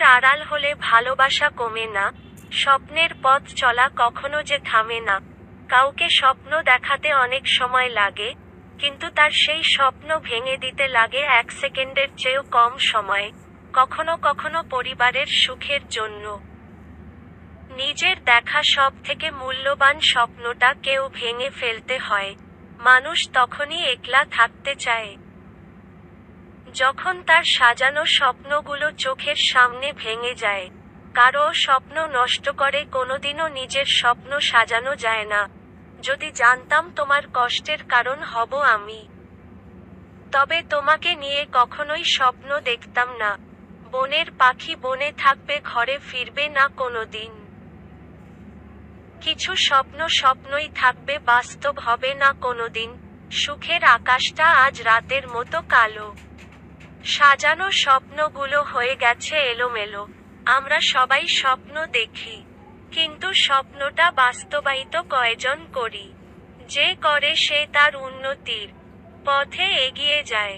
দুঃখের আড়াল হলে ভালোবাসা কমে না, স্বপ্নের পথ চলা কখনো যে থামে না। কাউকে স্বপ্ন দেখাতে অনেক সময় লাগে, কিন্তু তার সেই স্বপ্ন ভেঙে দিতে লাগে 1 সেকেন্ডের চেয়েও কম সময়ে, কখনো কখনো পরিবারের সুখের জন্য। নিজের দেখা সব থেকে মূল্যবান স্বপ্নটা কেউ ভেঙে ফেলতে হয়। মানুষ তখনই একলা থাকতে চায় যখন তার সাজানো স্বপ্নগুলো চোখের সামনে ভেঙে যায়। কারো স্বপ্ন নষ্ট করে কোনোদিনও নিজের স্বপ্ন সাজানো যায় না। যদি জানতাম তোমার কষ্টের কারণ হব আমি, তবে তোমাকে নিয়ে কখনোই স্বপ্ন দেখতাম না। বনের পাখি বনে থাকবে, ঘরে ফিরবে না কোনোদিন। কিছু স্বপ্ন স্বপ্নই থাকবে, বাস্তব হবে না কোনোদিন। সুখের আকাশটা আজ রাতের মতো কালো, সাজানো স্বপ্নগুলো হয়ে গেছে এলোমেলো। আমরা সবাই স্বপ্ন দেখি, কিন্তু স্বপ্নটা বাস্তবায়িত কয়জন করি? যে করে সে তার উন্নতির পথে এগিয়ে যায়।